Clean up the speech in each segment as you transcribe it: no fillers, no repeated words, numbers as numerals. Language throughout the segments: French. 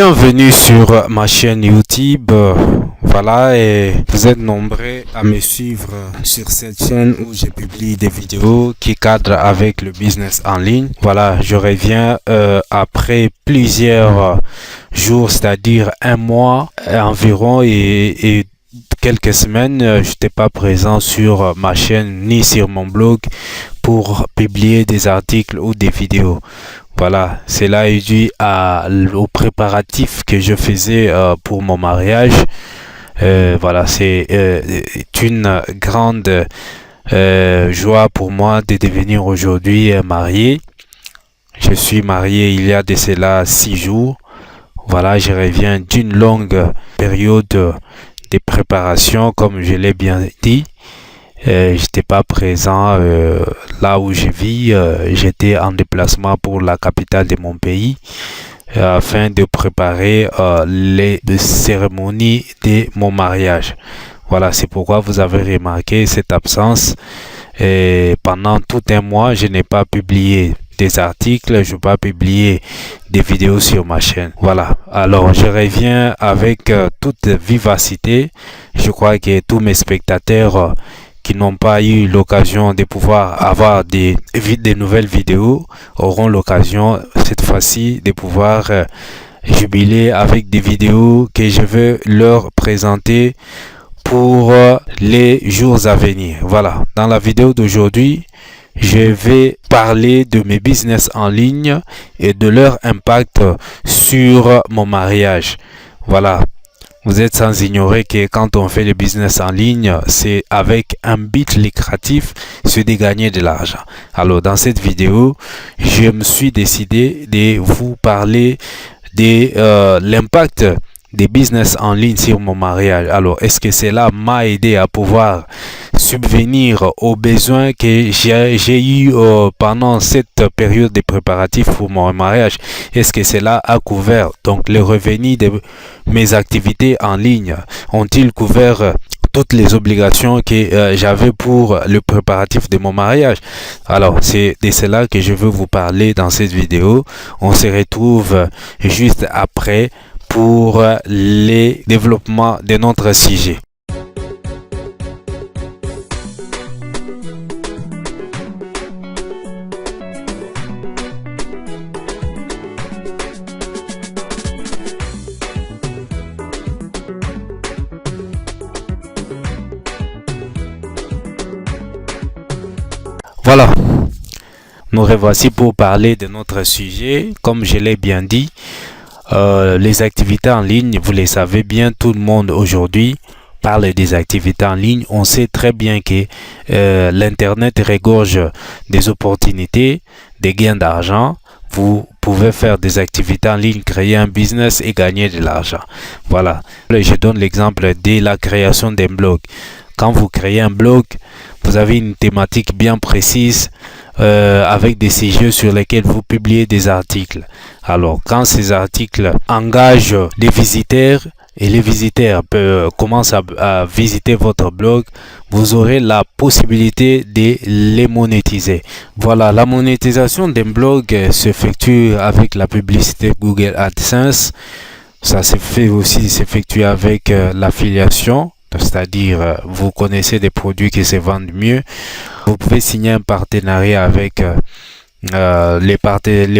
Bienvenue sur ma chaîne YouTube. Voilà, et vous êtes nombreux à me suivre sur cette chaîne où je publie des vidéos qui cadrent avec le business en ligne. Voilà, je reviens après plusieurs jours, c'est-à-dire un mois environ et quelques semaines. Je n'étais pas présent sur ma chaîne ni sur mon blog pour publier des articles ou des vidéos. Voilà, cela est dû aux préparatifs que je faisais pour mon mariage. Voilà, c'est une grande joie pour moi de devenir aujourd'hui marié. Je suis marié il y a de cela 6 jours. Voilà, je reviens d'une longue période de préparation, comme je l'ai bien dit. J'étais pas présent là où je vis. J'étais en déplacement pour la capitale de mon pays afin de préparer les cérémonies de mon mariage. Voilà, c'est pourquoi vous avez remarqué cette absence. Et pendant tout un mois, je n'ai pas publié des articles, je n'ai pas publié des vidéos sur ma chaîne. Voilà, alors je reviens avec toute vivacité. Je crois que tous mes spectateurs qui n'ont pas eu l'occasion de pouvoir avoir des nouvelles vidéos auront l'occasion cette fois-ci de pouvoir jubiler avec des vidéos que je veux leur présenter pour les jours à venir. Voilà, dans la vidéo d'aujourd'hui, je vais parler de mes business en ligne et de leur impact sur mon mariage. Voilà. Vous êtes sans ignorer que quand on fait le business en ligne, c'est avec un but lucratif, c'est de gagner de l'argent. Alors, dans cette vidéo, je me suis décidé de vous parler de l'impact des business en ligne sur mon mariage. Alors, est-ce que cela m'a aidé à pouvoir subvenir aux besoins que j'ai eu pendant cette période de préparatifs pour mon mariage? Est-ce que cela a couvert donc les revenus de mes activités en ligne? Ont-ils couvert toutes les obligations que j'avais pour le préparatif de mon mariage? Alors, c'est de cela que je veux vous parler dans cette vidéo. On se retrouve juste après pour les développements de notre sujet. Voilà, nous revoici pour parler de notre sujet. Comme je l'ai bien dit, les activités en ligne, vous les savez bien, tout le monde aujourd'hui parle des activités en ligne. On sait très bien que l'Internet regorge des opportunités, des gains d'argent. Vous pouvez faire des activités en ligne, créer un business et gagner de l'argent. Voilà, je donne l'exemple de la création d'un blog. Quand vous créez un blog, vous avez une thématique bien précise avec des sujets sur lesquels vous publiez des articles. Alors, quand ces articles engagent les visiteurs et les visiteurs commencent à visiter votre blog, vous aurez la possibilité de les monétiser. Voilà, la monétisation d'un blog s'effectue avec la publicité Google AdSense. Ça s'effectue avec l'affiliation. C'est-à-dire, vous connaissez des produits qui se vendent mieux. Vous pouvez signer un partenariat avec les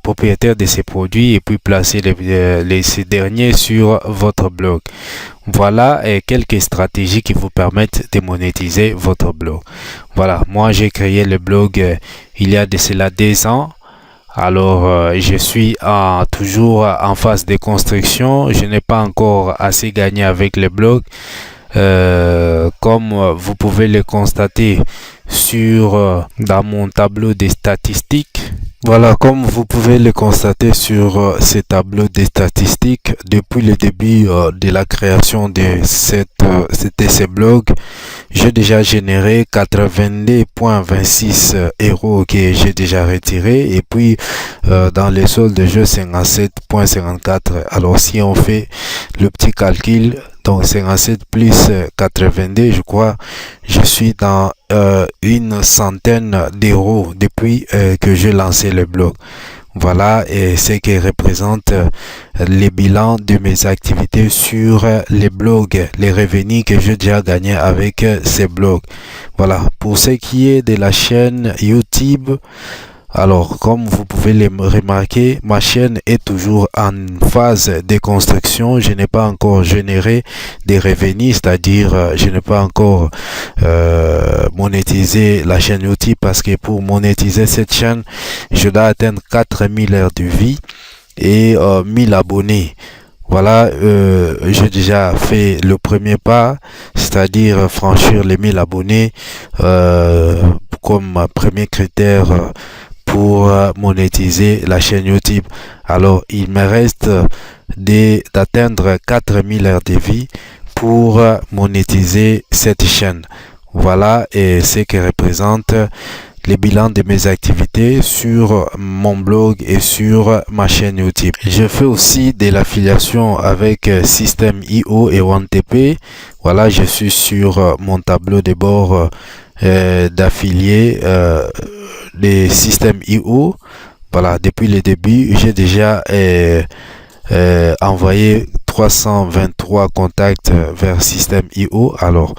propriétaires de ces produits et puis placer ces derniers sur votre blog. Voilà quelques stratégies qui vous permettent de monétiser votre blog. Voilà, moi j'ai créé le blog il y a de cela 2 ans. Alors, je suis toujours en phase de construction. Je n'ai pas encore assez gagné avec le blog. Comme vous pouvez le constater dans mon tableau des statistiques. Voilà, comme vous pouvez le constater sur ce tableau des statistiques, depuis le début de la création de ce blog, j'ai déjà généré 82,26 € que j'ai déjà retiré, et puis dans les soldes de jeu 57,54. Alors si on fait le petit calcul, donc 57 plus 82, je crois, je suis dans une centaine d'euros depuis que j'ai lancé le blog. Voilà, et ce qui représente les bilans de mes activités sur les blogs, les revenus que j'ai déjà gagnés avec ces blogs. Voilà, pour ce qui est de la chaîne YouTube, alors, comme vous pouvez le remarquer, ma chaîne est toujours en phase de construction. Je n'ai pas encore généré des revenus, c'est-à-dire je n'ai pas encore monétisé la chaîne YouTube parce que pour monétiser cette chaîne, je dois atteindre 4000 heures de vie et 1000 abonnés. Voilà, j'ai déjà fait le premier pas, c'est-à-dire franchir les 1000 abonnés comme premier critère pour monétiser la chaîne YouTube. Alors, il me reste d'atteindre 4000 heures de vie pour monétiser cette chaîne. Voilà, et ce qui représente les bilans de mes activités sur mon blog et sur ma chaîne YouTube. Je fais aussi de l'affiliation avec Systeme.io et OneTP. Voilà, je suis sur mon tableau de bord d'affiliés des Systeme.io. Voilà, depuis le début, j'ai déjà envoyé 323 contacts vers Systeme.io. Alors,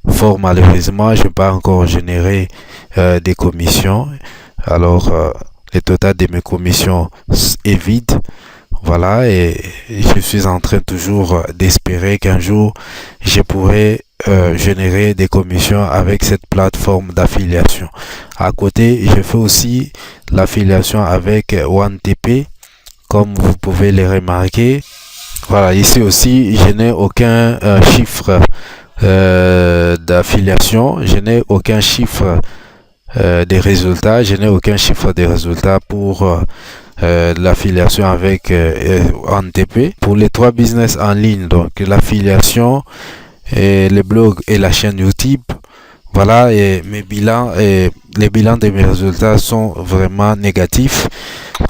fort malheureusement, je n'ai pas encore généré des commissions. Alors, le total de mes commissions est vide. Voilà, et je suis en train toujours d'espérer qu'un jour, je pourrai générer des commissions avec cette plateforme d'affiliation. À côté, je fais aussi l'affiliation avec OneTP, comme vous pouvez le remarquer. Voilà, ici aussi, je n'ai aucun chiffre d'affiliation, je n'ai aucun chiffre des résultats, je n'ai aucun chiffre des résultats pour l'affiliation avec OneTP. Pour les trois business en ligne, donc l'affiliation, et le blog et la chaîne YouTube, voilà, et mes bilans et les bilans de mes résultats sont vraiment négatifs.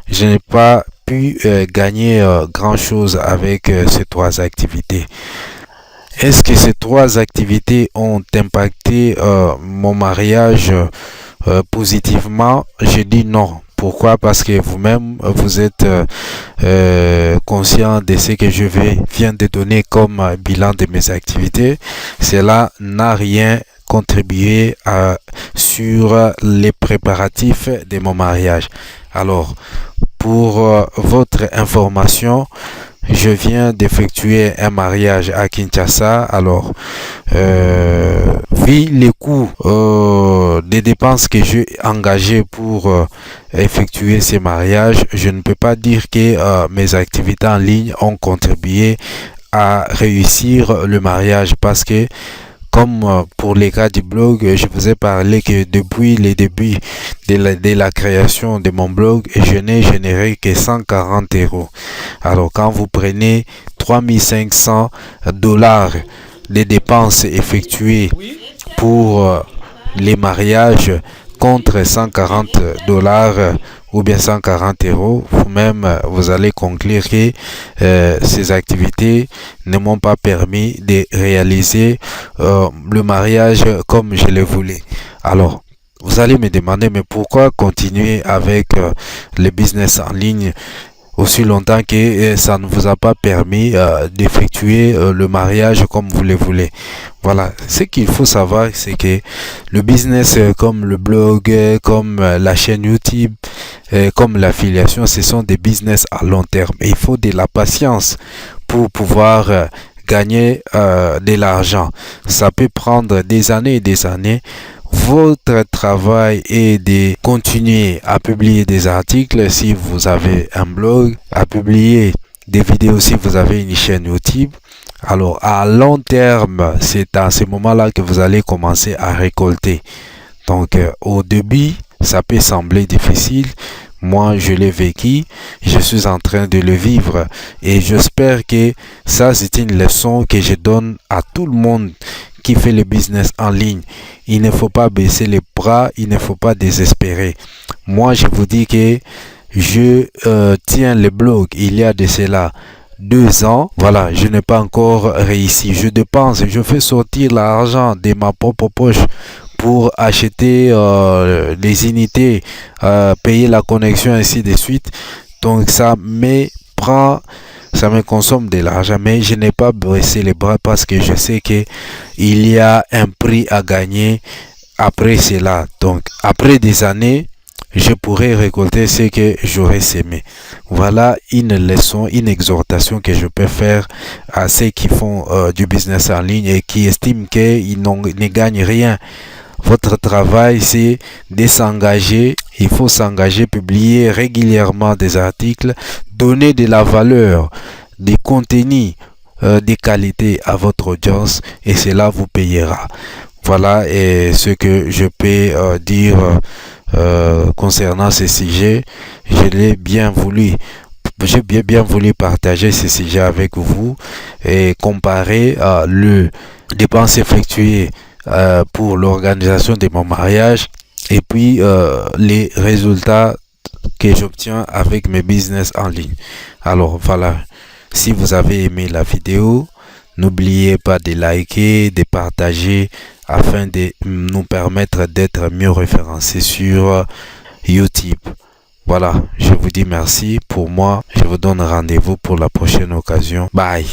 Je n'ai pas pu gagner grand chose avec ces trois activités. Est-ce que ces trois activités ont impacté mon mariage positivement? Je dis non. Pourquoi? Parce que vous-même, vous êtes conscient de ce que je viens de donner comme bilan de mes activités. Cela n'a rien contribué sur les préparatifs de mon mariage. Alors, pour votre information, je viens d'effectuer un mariage à Kinshasa. Alors, vu les coûts des dépenses que j'ai engagées pour effectuer ces mariages, je ne peux pas dire que mes activités en ligne ont contribué à réussir le mariage parce que comme pour les cas du blog, je vous ai parlé que depuis les débuts de la création de mon blog, je n'ai généré que 140 €. Alors quand vous prenez 3500 $ de dépenses effectuées pour les mariages contre 140 $ ou bien 140 €, vous-même vous allez conclure que ces activités ne m'ont pas permis de réaliser le mariage comme je le voulais. Alors, vous allez me demander, mais pourquoi continuer avec le business en ligne aussi longtemps que ça ne vous a pas permis d'effectuer le mariage comme vous le voulez? Voilà, ce qu'il faut savoir, c'est que le business comme le blog, comme la chaîne YouTube, comme l'affiliation, ce sont des business à long terme. Et il faut de la patience pour pouvoir gagner de l'argent. Ça peut prendre des années et des années. Votre travail est de continuer à publier des articles si vous avez un blog, à publier des vidéos si vous avez une chaîne YouTube. Alors à long terme, c'est à ce moment-là que vous allez commencer à récolter. Donc au début, ça peut sembler difficile. Moi, je l'ai vécu, je suis en train de le vivre et j'espère que ça, c'est une leçon que je donne à tout le monde qui fait le business en ligne. Il ne faut pas baisser les bras, il ne faut pas désespérer. Moi, je vous dis que je tiens le blog il y a de cela 2 ans. Voilà, je n'ai pas encore réussi. Je dépense, je fais sortir l'argent de ma propre poche pour acheter les unités, payer la connexion, ainsi de suite. Donc ça me consomme de l'argent, mais je n'ai pas baissé les bras parce que je sais que il y a un prix à gagner après cela. Donc après des années, je pourrais récolter ce que j'aurais semé. Voilà une leçon, une exhortation que je peux faire à ceux qui font du business en ligne et qui estiment qu'ils ne gagnent rien. Votre travail, c'est de s'engager. Il faut s'engager, publier régulièrement des articles, donner de la valeur, des contenus de qualité à votre audience et cela vous payera. Voilà ce que je peux dire concernant ce sujet. J'ai bien voulu partager ce sujet avec vous et comparer le dépenses effectuées pour l'organisation de mon mariage et puis les résultats que j'obtiens avec mes business en ligne. Alors voilà, si vous avez aimé la vidéo, n'oubliez pas de liker, de partager afin de nous permettre d'être mieux référencés sur YouTube. Voilà, je vous dis merci. Pour moi, je vous donne rendez-vous pour la prochaine occasion. Bye.